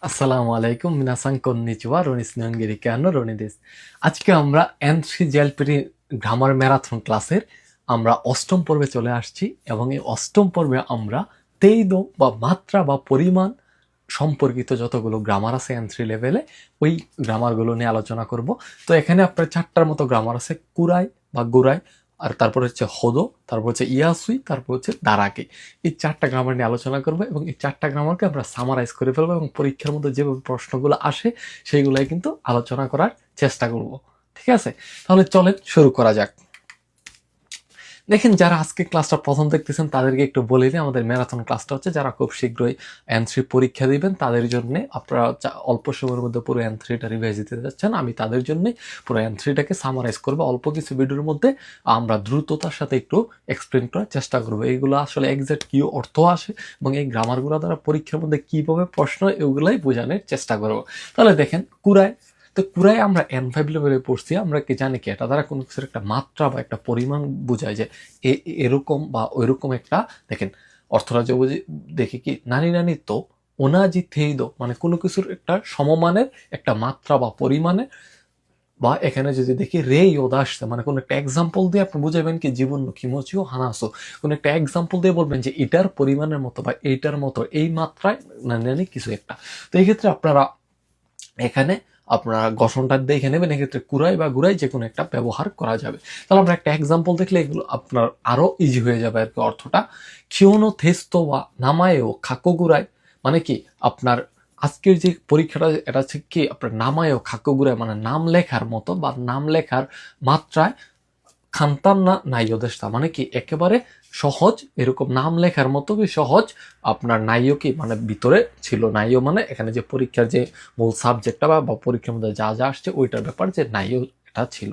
আসসালামু আলাইকুম মিনাসাং কন্নিচিওয়া রনিস নিয়ঙ্গিরিকানো রনিদেস। আজকে আমরা এন3 জেএলপিটি গ্রামার ম্যারাথন ক্লাসের আমরা অষ্টম পর্বে চলে আসছি এবং এই অষ্টম পর্বে আমরা তেইদ বা মাত্রা বা পরিমাণ সম্পর্কিত যতগুলো গ্রামার আছে এন3 লেভেলে ওই গ্রামারগুলো নিয়ে আলোচনা করব। তো এখানে আপনার চারটার মতো গ্রামার আছে, কুরাই বা গুরাই, আর তারপর হচ্ছে হদো, তারপর হচ্ছে ইয়াসুই, তারপর হচ্ছে দারাকে। এই চারটা গ্রামার নিয়ে আলোচনা করবো এবং এই চারটা গ্রামারকে আমরা সামারাইজ করে ফেলবো এবং পরীক্ষার মধ্যে যেভাবে প্রশ্নগুলো আসে সেইগুলাই কিন্তু আলোচনা করার চেষ্টা করব। ঠিক আছে, তাহলে চলেন শুরু করা যাক। দেখেন, যারা আজকে ক্লাসটা প্রথম দেখতেছেন তাদেরকে একটু বলে দিই, আমাদের ম্যারাথন ক্লাসটা হচ্ছে যারা খুব শীঘ্রই এন3 পরীক্ষা দিবেন তাদের জন্য, আপনারা অল্প সময়ের মধ্যে পুরো এন3টা রিভাইজ দিতে যাচ্ছেন, আমি তাদের জন্য পুরো এন3টাকে সামারাইজ করবো অল্প কিছু ভিডিওর মধ্যে। আমরা দ্রুততার সাথে একটু এক্সপ্লেন করার চেষ্টা করবো এইগুলো আসলে এক্সাক্ট কি অর্থ আসে এবং এই গ্রামারগুলো দ্বারা পরীক্ষার মধ্যে কিভাবে প্রশ্ন এগুলাই বোঝানোর চেষ্টা করবো। তাহলে দেখেন, কুরায়, তো কুরাই আমরা N5 লেভেলে পড়ছি, আমরা কি জানি কি এটা দ্বারা কোনো কিছুর একটা মাত্রা বা একটা পরিমাণ বোঝায় যে এরকম বা ওইরকম একটা। দেখেন, অর্থরাজ্য বুঝি দেখি কি নানি নানি তো ওনাজি থেইদো, মানে কোনো কিছুর একটা সমমানের একটা মাত্রা বা পরিমাণে। বা এখানে যদি দেখি রে ইয়োদা আসছে, মানে কোনো একটা এক্সাম্পল দিয়ে আপনি বুঝাবেন কি জীবন কিমোচিও হানাসো, কোনো একটা এক্সাম্পল দিয়ে বলবেন যে এটার পরিমাণের মতো বা এইটার মতো এই মাত্রায় নানি নানি কিছু একটা। তো এই ক্ষেত্রে আপনারা এখানে আপনারা গঠনটা দেখে নেবেন, এক্ষেত্রে কুরাই বা গুরাই যে কোনো একটা ব্যবহার করা যাবে। তাহলে আমরা একটা এক্সাম্পল দেখলে এগুলো আপনার আরো ইজি হয়ে যাবে আর কি অর্থটা। খিওনো থেস্তো বা নামায়েও খাকো গুরাই, মানে কি আপনার আজকের যে পরীক্ষাটা এটা হচ্ছে কি আপনার নামায়েও খাকো গুরাই, মানে নাম লেখার মতো বা নাম লেখার মাত্রায় খান্তান না নাইও দেশটা, মানে কি একেবারে সহজ, এরকম নাম লেখার মতো কি সহজ আপনার নাইও কি মানে ভিতরে ছিল। নাইও মানে এখানে যে পরীক্ষার যে মূল সাবজেক্টটা বা পরীক্ষার মধ্যে যা যা আসছে ওইটার ব্যাপার যে নাইও এটা ছিল।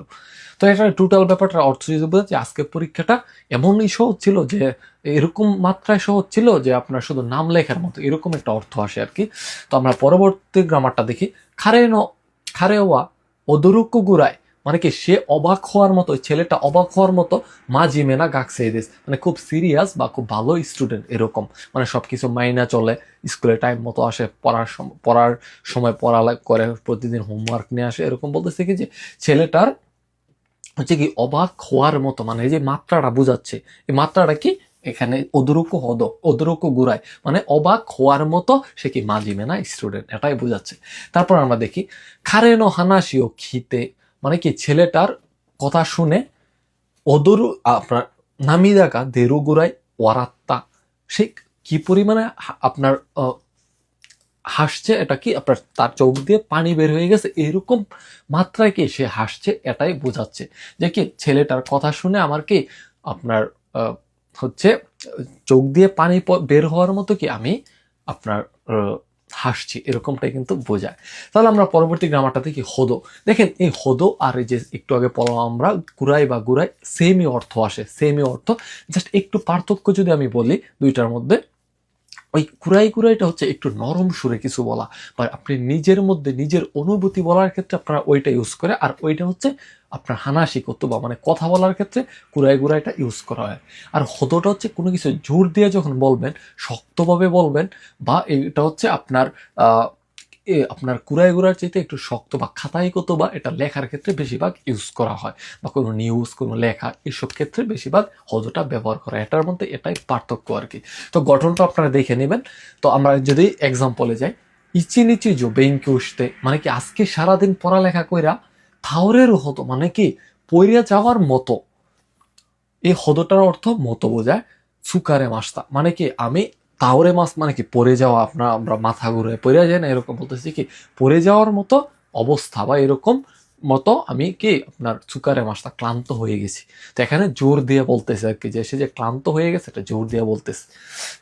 তো এটা টোটাল ব্যাপারটা অর্থ যদি বোঝা যে আজকের পরীক্ষাটা এমনই সহজ ছিল যে এরকম মাত্রায় সহজ ছিল যে আপনার শুধু নাম লেখার মতো এরকম একটা অর্থ আসে আর কি। তো আমরা পরবর্তী গ্রামারটা দেখি। খারেনো খারেওয়া ওদুরুকু গুরায়, মানে কি সে অবাক হওয়ার মতো, ছেলেটা অবাক হওয়ার মতো মাজি মেনা গাকসেইদিস, মানে খুব সিরিয়াস বা খুব ভালো স্টুডেন্ট এরকম, মানে সবকিছু মাইনা চলে, স্কুলে টাইম মতো আসে, পড়ার সময় পড়া করে, প্রতিদিন হোমওয়ার্ক নিয়ে আসে, এরকম বলতেছে কি যে ছেলেটার হচ্ছে কি অবাক হওয়ার মতো, মানে এই যে মাত্রাটা বুঝাচ্ছে, এই মাত্রাটা কি এখানে ওদুরুকু গুড়ায়, মানে অবাক হওয়ার মতো সে কি মাজিমে না স্টুডেন্ট, এটাই বুঝাচ্ছে। তারপর আমরা দেখি খারেনো হানাসিও খিতে, মানে কি ছেলেটার কথা শুনে ওদরু আপনার নামিদাকা দেরু গুড়াই ওয়ারাত্তা, সে কি পরিমাণে আপনার হাসছে, এটা কি আপনার তার চোখ দিয়ে পানি বের হয়ে গেছে এরকম মাত্রায় কি সে হাসছে, এটাই বোঝাচ্ছে যে কি ছেলেটার কথা শুনে আমার কি আপনার হচ্ছে চোখ দিয়ে পানি বের হওয়ার মতো কি আমি আপনার হাসছি, এরকমটাই কিন্তু বোঝায়। তাহলে আমরা পরবর্তী গ্রামারটা দেখি হদো। দেখেন, এই হদো আর এই যে একটু আগে পড়লাম আমরা কুরাই বা গুরাই, সেমই অর্থ আসে, সেমই অর্থ, জাস্ট একটু পার্থক্য যদি আমি বলি দুইটার মধ্যে। ওই কুরাইটা হচ্ছে একটু নরম সুরে কিছু বলা, বা আপনি নিজের মধ্যে নিজের অনুভূতি বলার ক্ষেত্রে আপনারা ওইটা ইউজ করে, আর ওইটা হচ্ছে আপনার হানাসি কতুবা মানে কথা বলার ক্ষেত্রে কুরাইটা ইউজ করা হয়। আর হদোটা হচ্ছে কোনো কিছু জোর দিয়ে যখন বলবেন, শক্তভাবে বলবেন, বা এটা হচ্ছে আপনার আপনার কুরাইগুড়ার চাইতে একটু শক্ত বা খাতাই কতুবা এটা লেখার ক্ষেত্রে বেশিরভাগ ইউজ করা হয়, বা কোনো নিউজ কোনো লেখা এসব ক্ষেত্রে বেশিরভাগ হদোটা ব্যবহার করা, এটার মধ্যে এটাই পার্থক্য আর কি। তো গঠনটা আপনারা দেখে নেবেন। তো আমরা যদি এক্সাম্পলে যাই, ইচি নিচি জো বেঙ্কি উঠতে, মানে কি আজকে সারাদিন পড়ালেখা কইরা থাওরেরও হতো, মানে কি পইরা যাওয়ার মতো, এই হদটার অর্থ মতো বোঝায়। সুকারে মাস্তা, মানে কি আমি তাওরে মাছ, মানে কি পড়ে যাওয়া, আপনার আমরা মাথা ঘুরে পড়ে যায় না এরকম বলতেছি, কি পড়ে যাওয়ার মতো অবস্থা বা এরকম মতো আমি কি আপনার সুকারে মাস্তা ক্লান্ত হয়ে গেছি। তো এখানে জোর দিয়ে বলতেছে আর কি যে সে যে ক্লান্ত হয়ে গেছে এটা জোর দিয়ে বলতেছে।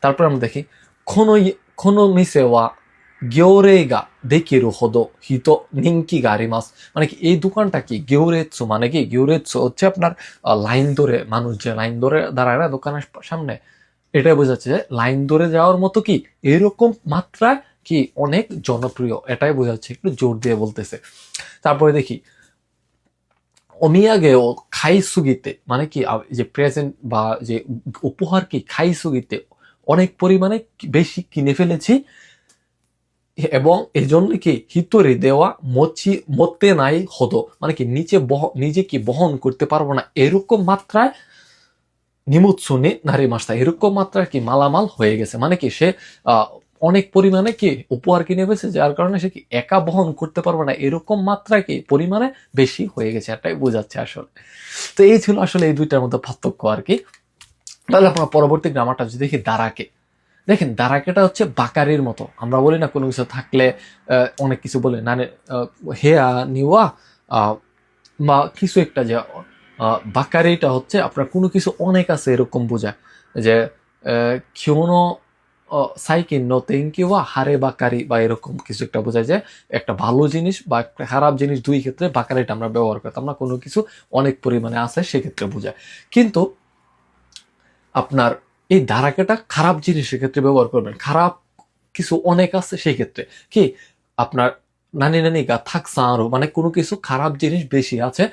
তারপর আমরা দেখি কোনো কোনো মিসে ওয়া গেওরেগা দেকিরু হদো হিতো নিঙ্কি গাড়ি মাছ, মানে কি এই দোকানটা কি গেউরেৎসু, মানে কি গেউরেৎসু হচ্ছে আপনার লাইন ধরে মানুষ যে লাইন ধরে দাঁড়ায় না দোকানের সামনে, এটাই বোঝাচ্ছে যে লাইন ধরে যাওয়ার মতো কি এরকম মাত্রায় কি অনেক জনপ্রিয়, এটাই বোঝাচ্ছে, একটু জোর দিয়ে বলতেছে। তারপরে দেখি অমিয়াগেও খাই সুগিতে, মানে কি যে প্রেজেন্ট বা যে উপহার কি খাই সুগিতে অনেক পরিমাণে বেশি কিনে ফেলেছি, এবং এই জন্য কি হিতরে দেওয়া মতে নাই হতো, মানে কি নিজে কি বহন করতে পারবো না এরকম মাত্রায় নিমুৎসুনি নারী মাস্তা, এরকম মাত্রায় কি মালামাল হয়ে গেছে, মানে কি সে অনেক পরিমাণে কি উপহার কিনে ফেলছে, যার কারণে সে কি একা বহন করতে পারবে না এরকম মাত্রায় কি পরিমাণে বেশি হয়ে গেছে, এটাই বোঝাচ্ছে আসলে। তো এই ছিল আসলে এই দুইটার মধ্যে পার্থক্য আর কি। তাহলে আপনার পরবর্তী গ্রামারটা যদি দেখি দাঁড়াকে, দেখেন দাঁড়াকেটা হচ্ছে বাকারির মতো, আমরা বলি না কোনো কিছু থাকলে অনেক কিছু বলে না, হেয়া নিওয়া বা কিছু একটা, যে বাকারিটা হচ্ছে আপনার কোনো কিছু অনেক আছে এরকম বোঝায়, যে কিউনো সাইকিন নো তেঙ্কিওয়া হারে বাকারি বা এরকম কিছু একটা বোঝায়, যে একটা ভালো জিনিস বা একটা খারাপ জিনিস দুই ক্ষেত্রে বাকারিটা আমরা ব্যবহার করতাম না, কোনো কিছু অনেক পরিমাণে আছে সেক্ষেত্রে বোঝায়। কিন্তু আপনার এই ধারাকেটা খারাপ জিনিসের ক্ষেত্রে ব্যবহার করবেন, খারাপ কিছু অনেক আছে সেই ক্ষেত্রে কি আপনার নানি নানি গা থাকসান আরো, মানে কোনো কিছু খারাপ জিনিস বেশি আছে,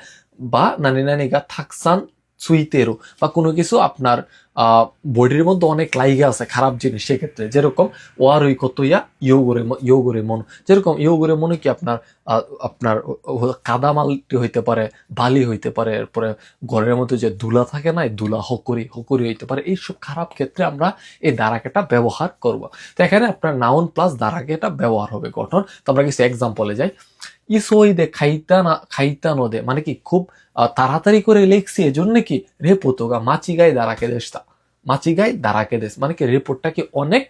বা নানি নানি গা থাকসান সুইতেরও, বা কোনো কিছু আপনার বডির মধ্যে অনেক লাইগা আছে খারাপ জিনিস সেক্ষেত্রে, যেরকম ওয়ারই কত ইয়োগরে মন, যেরকম ইয়োগরে মনে কি আপনার আপনার কাদামালটি হইতে পারে, বালি হইতে পারে, এরপরে ঘরের মধ্যে যে ধুলা থাকে না, ধুলা হকুরি হইতে পারে, এইসব খারাপ ক্ষেত্রে আমরা এই দ্বারাকেটা ব্যবহার করব। তো এখানে আপনার নাউন প্লাস দ্বারাকেটা ব্যবহার হবে গঠন। তো আমরা কিছু এক্সাম্পলে যাই। ইসোইদে খাইতা নদে, মানে কি খুব তাড়াতাড়ি করে লিখছি এজন্য কি রেপোতোগা মাচিগাই দাঁড়াকে দেশটা, মাচিগাই দাঁড়াকে দেশ, মানে কি রিপোর্টটা কি অনেক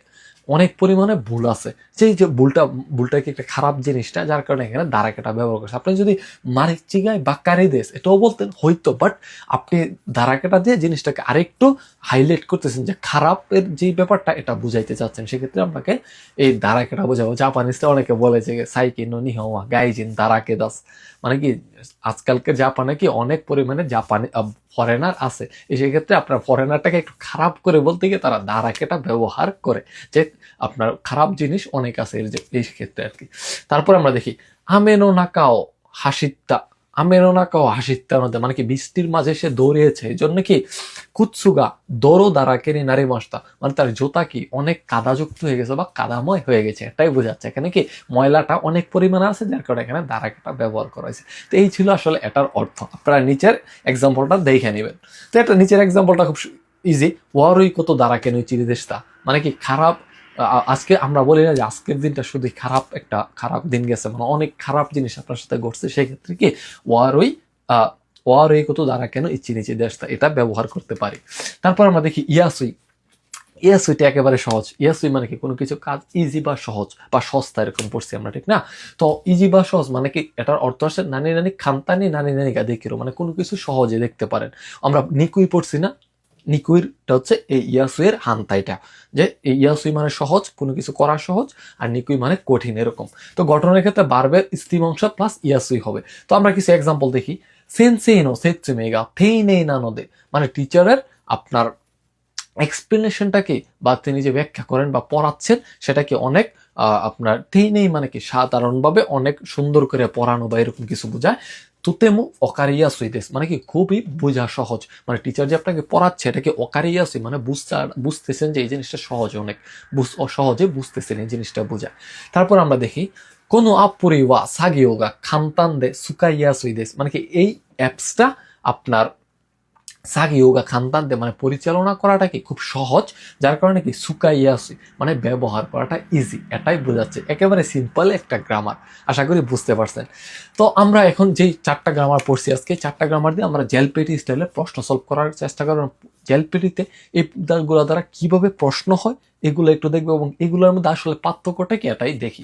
অনেক পরিমাণে ভুল আছে, সেই যে ভুলটা কি একটা খারাপ জিনিসটা, যার কারণে এখানে দাঁড়াকেটা ব্যবহার করছে। আপনি যদি মারিচিগাই বাক্কারি দেশ এটাও বলতেন হয়তো, বাট আপনি দাঁড়াকেটা দিয়ে জিনিসটাকে আরেকটু হাইলাইট করতেছেন, যে খারাপের যে ব্যাপারটা এটা বুঝাইতে চাচ্ছেন, সেক্ষেত্রে আপনাকে এই দাঁড়াকেটা বোঝাবো। জাপানিজটা অনেকে বলে যে সাইকি নো নিহোয়া গাইজিন দাঁড়াকে দাস, মানে কি আজকালকে জাপানে কি অনেক পরিমাণে জাপানি ফরেনার আছে, সেক্ষেত্রে আপনার ফরেনারটাকে একটু খারাপ করে বলতে গিয়ে তারা দাঁড়াকেটা ব্যবহার করে, যে আপনার খারাপ জিনিস অনেক আছে এই ক্ষেত্রে আর কি। তারপর আমরা দেখি আমেনো নাকাও হাসিত্তা, আমেনো নাকাও হাসিত্তা নদে, মানে কি বৃষ্টির মাঝে সে দৌড়িয়েছে, এই জন্য কি কুৎসুগা দৌড়ো দাঁড়াকে নি নারী মাসটা, মানে তার জুতা কি অনেক কাদাযুক্ত হয়ে গেছে বা কাদাময় হয়ে গেছে, এটাই বোঝাচ্ছে এখানে কি ময়লাটা অনেক পরিমাণে আছে, যার কারণে এখানে দাঁড়াকেটা ব্যবহার করা হয়েছে। তো এই ছিল আসলে এটার অর্থ। আপনারা নিচের এক্সাম্পলটা দেখে নেবেন। তো এটা নিচের এক্সাম্পলটা খুব ইজি, ওয়ারই কত দাঁড়াকে নই চিরিদেশটা, মানে কি খারাপ আজকে আমরা বলি না যে আজকের দিনটা শুধু খারাপ দিন গেছে, মানে অনেক খারাপ জিনিস আপনার সাথে ঘটছে, সেক্ষেত্রে কি ওয়ারই কত দ্বারা কেন ইচ্ছি নিচে দেশটা, এটা ব্যবহার করতে পারি। তারপর আমরা দেখি ইয়াসুইটা একেবারে সহজ। ইয়াসুই মানে কি কোনো কিছু কাজ ইজি বা সহজ বা সস্তা এরকম পড়ছি আমরা, ঠিক না? তো ইজি বা সহজ মানে কি এটার অর্থ আসে নানি নানি খান্তানি নানি নানি গা দেখিরো, মানে কোনো কিছু সহজে দেখতে পারেন। আমরা নিকুই পড়ছি না, নিকুইরটা হচ্ছে এই ইয়াসুইয়ের হান্তাইটা, যে এই ইয়াসুই মানে সহজ, কোনো কিছু করা সহজ, আর নিকুই মানে কঠিন এরকম। তো গঠনের ক্ষেত্রে বারবের স্ত্রীবংশ প্লাস ইয়াসুই হবে। তো আমরা কিছু এক্সাম্পল দেখি। সেনসেইনো সেৎসুমেগা থেইনেই না নদে, মানে টিচারের আপনার এক্সপ্লেনেশনটাকে বা তিনি যে ব্যাখ্যা করেন বা পড়াচ্ছেন সেটাকে অনেক আপনার থেইনেই মানে কি সাধারণভাবে অনেক সুন্দর করে পড়ানো বা এরকম কিছু বোঝায়। তুতেমু অকারিয়াসুই দেশ, মানে কি খুবই বোঝা সহজ, মানে টিচার যে আপনাকে পড়াচ্ছে এটাকে অকারিয়াসুই মানে বুঝতেছেন যে এই জিনিসটা সহজ, অনেক সহজে বুঝতেছেন এই জিনিসটা বোঝায়। তারপর আমরা দেখি কোনো আপুরি ওয়া সাগিওগা খান্তান দে সুকাইয়াসুই দেশ, মানে কি এই অ্যাপসটা আপনার সাগিওগা খান্তানতে মানে পরিচালনা করাটা কি খুব সহজ, যার কারণে কি সুকাইয়াসুই মানে ব্যবহার করাটা ইজি, এটাই বোঝাচ্ছে। একেবারে সিম্পল একটা গ্রামার, আশা করি বুঝতে পারছেন। তো আমরা এখন যেই 4টা গ্রামার পড়ছি আজকে, 4টা গ্রামার দিয়ে আমরা জেলপেটি স্টাইলে প্রশ্ন সলভ করার চেষ্টা করব। জেলপেটিতে এই গুলো দ্বারা কিভাবে প্রশ্ন হয় এগুলো একটু দেখবো, এবং এগুলোর মধ্যে আসলে পার্থক্যটা কি এটাই দেখি।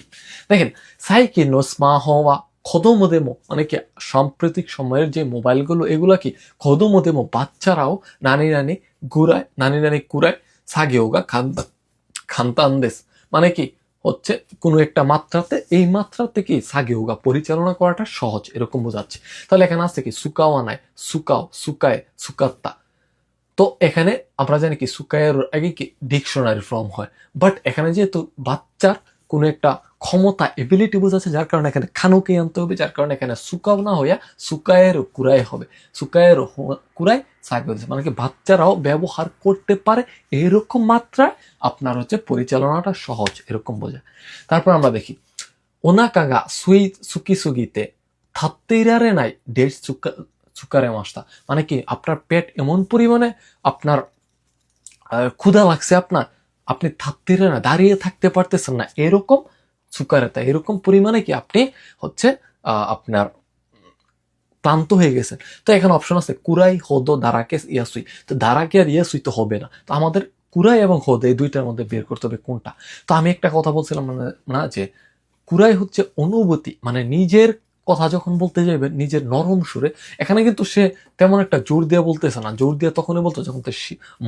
দেখেন সাইকি নো স্মাহোয়া খদমোদেমো, মানে কি সাম্প্রতিক সময়ের যে মোবাইলগুলো এগুলো কি খদমোদেমো বাচ্চারাও নানি নানি কুড়ায় সাগেওগা খান্তানদেস, মানে কি হচ্ছে কোনো একটা মাত্রাতে, এই মাত্রাতে কি সাগেওগা পরিচালনা করাটা সহজ এরকম বোঝাচ্ছে। তাহলে এখানে আছে কি সুকাওয়া নাই সুকায় সুকাত্তা। তো এখানে আমরা জানি কি সুকায়ের আগে কি ডিকশনারি ফর্ম হয়, বাট এখানে যেহেতু বাচ্চার কোনো একটা ক্ষমতা এবিলিটি বোঝাচ্ছে, যার কারণে এখানে খানুকে আনতে হবে, যার কারণে এখানে সুকাও না হইয়া সুকায়ের কুরাই হবে, সুকায়ের কুরাই সাইকোলজি, মানে কি বাচ্চারাও ব্যবহার করতে পারে এরকম মাত্রায় আপনার হচ্ছে পরিচালনাটা সহজ, এরকম বোঝায়। তারপর আমরা দেখি ওনাকাগা সুই সুকি সুগিতে থাত্তেইরারে নাই ডেট সুকারে মাস্তা, মানে কি আপনার পেট এমন পরিমাণে আপনার ক্ষুধা লাগছে আপনার, আপনি থাকতে না, দাঁড়িয়ে থাকতে পারতেছেন না, এরকম সুকারেতা, এরকম পরিমাণে কি আপনি হচ্ছে আপনার ক্লান্ত হয়ে গেছেন। তো এখানে অপশন আছে কুরাই হোদো দারাকে ইয়াসুই, তো দারাকে আর ইয়াসুই তো হবে না, তো আমাদের কুরাই এবং হোদো এই দুইটার মধ্যে বের করতে হবে কোনটা। তো আমি একটা কথা বলছিলাম না যে কুরাই হচ্ছে অনুভূতি, মানে নিজের কথা যখন বলতে যাবে নিজের নরম সুরে, এখানে কিন্তু সে তেমন একটা জোর দিয়ে বলতেছে না, জোর দিয়ে তখনই বলতো যখন তো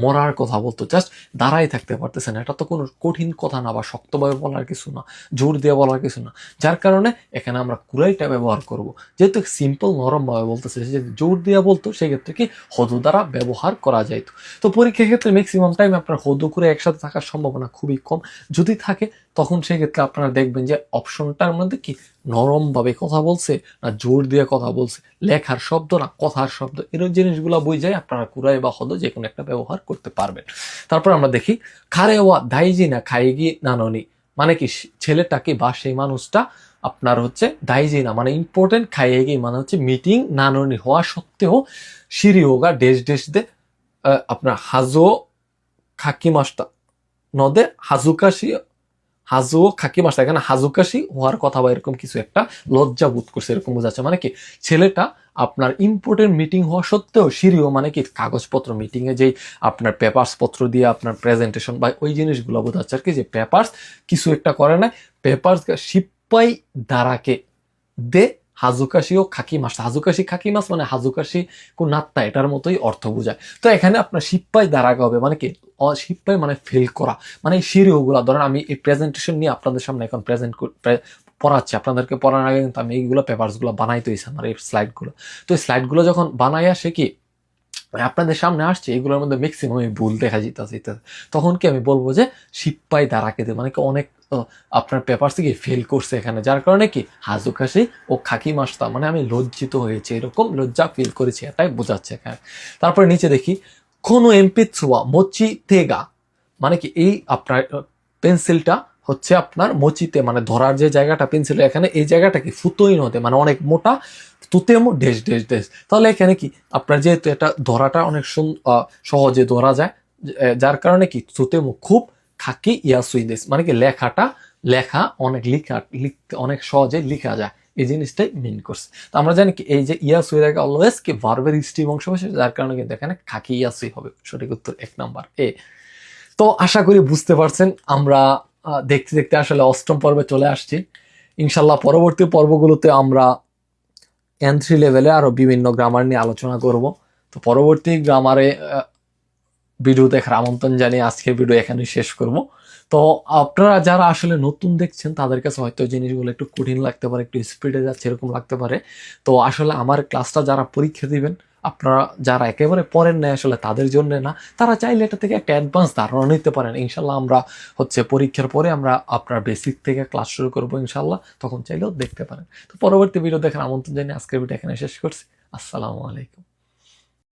মরার কথা বলতো, জাস্ট দাঁড়াই থাকতে পারতেছে না, এটা তো কোনো কঠিন কথা না বা শক্তভাবে বলার কিছু না, জোর দিয়ে বলার কিছু না, যার কারণে এখানে আমরা কুরাইটা ব্যবহার করব। যেহেতু সিম্পল নরম ভাবে বলতেছে, যদি জোর দিয়ে বলতো সেক্ষেত্রে কি হদু দ্বারা ব্যবহার করা যাইত। তো পরীক্ষার ক্ষেত্রে ম্যাক্সিমাম টাইম আপনার হদু করে একসাথে থাকার সম্ভাবনা খুবই কম, যদি থাকে তখন সেক্ষেত্রে আপনারা দেখবেন যে অপশনটার মধ্যে কি নরম ভাবে কথা বলছে না জোর দিয়ে কথা বলছে, লেখার শব্দ না কথার শব্দ, এরকম জিনিসগুলো বুঝাই আপনারা কুরাই বা হদ যে কোনো একটা ব্যবহার করতে পারবেন। তারপর আমরা দেখি খারেওয়া দাইজি না খাইগি নাননি, মানে কি ছেলেটাকে বা সেই মানুষটা আপনার হচ্ছে দাইজি না মানে ইম্পর্টেন্ট, খাইয়েগি মানে হচ্ছে মিটিং নাননি হওয়া সত্ত্বেও সিরিওগা ডেশ ডেশ দে আপনার হাজো খাকি মাস্টা নদে হাজুকাশি হাজুও খাকি মাস্টার, এখানে হাজুকাশি হওয়ার কথা বা এরকম কিছু একটা লজ্জা বোধ করছে এরকম বোঝাচ্ছে, মানে কি ছেলেটা আপনার ইম্পর্টেন্ট মিটিং হওয়া সত্ত্বেও সিরিও মানে কি কাগজপত্র মিটিং এ যেই আপনার পেপার্স পত্র দিয়ে আপনার প্রেজেন্টেশন বা ওই জিনিসগুলো বোঝাচ্ছে আর কি, যে পেপার্স কিছু একটা করে না, পেপার্স সিপাই দ্বারাকে দে হাজুকাশি ও খাকি মাস, হাজুকাশি খাকি মাস মানে হাজুকাশি কোন নাত্তা, এটার মতোই অর্থ বোঝায়। তো এখানে আপনার সিপাই দ্বারাকে হবে, মানে কি সিপাই মানে ফেল করা, মানে এই সিঁড়িগুলা ধরেন আমি এই প্রেজেন্টেশন নিয়ে আপনাদের সামনে এখন পড়াচ্ছি, আপনাদেরকে পড়ানোর আগে কিন্তু আমি এইগুলো পেপারস গুলো বানাইতে হয়েছে আমার এই স্লাইডগুলো। তো এই স্লাইডগুলো যখন বানাই আসে কি আপনাদের সামনে আসছে এগুলোর মধ্যে ম্যাক্সিমাম ভুল দেখা যেতেছে, তখন কি আমি বলবো যে সিপাই দ্বারাকে দে, মানে কি অনেক আপনার পেপার থেকে ফেল করছে এখানে, যার কারণে কি হাজুকাশি ও খাকি মাস্তা মানে আমি লজ্জিত হয়েছে, এরকম লজ্জা ফিল করেছি, এটাই বোঝাচ্ছে এখানে। তারপরে নিচে দেখি কোনো এমপিৎসুয়া মচি তেগা, মানে কি এই আপনার পেন্সিলটা হচ্ছে আপনার মচিতে মানে ধরার যে জায়গাটা পেন্সিল, এখানে এই জায়গাটা কি ফুতোই নদে মানে অনেক মোটা, তুতেমো ডেশ ডেশ ডেশ, তাহলে এখানে কি আপনার যেহেতু এটা ধরাটা অনেক সহজে ধরা যায়, যার কারণে কি তুতেমো খুব খাকি ইয়াসুই দেশ, মানে কি লেখা অনেক লিখতে অনেক সহজে লেখা যায়, এই জিনিসটাই মিন করছে। তো আমরা জানি কি এই যে ইয়াসুই এর আগে অলওয়েজ কি ভার্বের স্ট্রিং অংশ বসে, যার কারণে কিন্তু এখানে খাকি ইয়াসুই হবে, সঠিক উত্তর 1 নাম্বার এ। তো আশা করি বুঝতে পারছেন, আমরা দেখতে দেখতে আসলে অষ্টম পর্বে চলে আসছি। ইনশাল্লাহ পরবর্তী পর্বগুলোতে আমরা N3 লেভেলে আরো বিভিন্ন গ্রামার নিয়ে আলোচনা করব। তো পরবর্তী গ্রামারে ভিডিও দেখার আমন্ত্রণ জানিয়ে আজকের ভিডিও এখানে শেষ করব। তো আপনারা যারা আসলে নতুন দেখছেন তাদের কাছে হয়তো জিনিসগুলো একটু কঠিন লাগতে পারে, একটু স্পিডে যাচ্ছে এরকম লাগতে পারে। তো আসলে আমার ক্লাসটা যারা পরীক্ষা দিবেন, আপনারা যারা একেবারে পড়েন না আসলে তাদের জন্য না, তারা চাইলে এটা থেকে একটা অ্যাডভান্স ধারণা নিতে পারেন। ইনশাল্লাহ আমরা হচ্ছে পরীক্ষার পরে আমরা আপনার বেসিক থেকে ক্লাস শুরু করবো ইনশাল্লাহ, তখন চাইলেও দেখতে পারেন। তো পরবর্তী ভিডিও দেখার আমন্ত্রণ জানিয়ে আজকের ভিডিও এখানে শেষ করছি। আসসালামু আলাইকুম।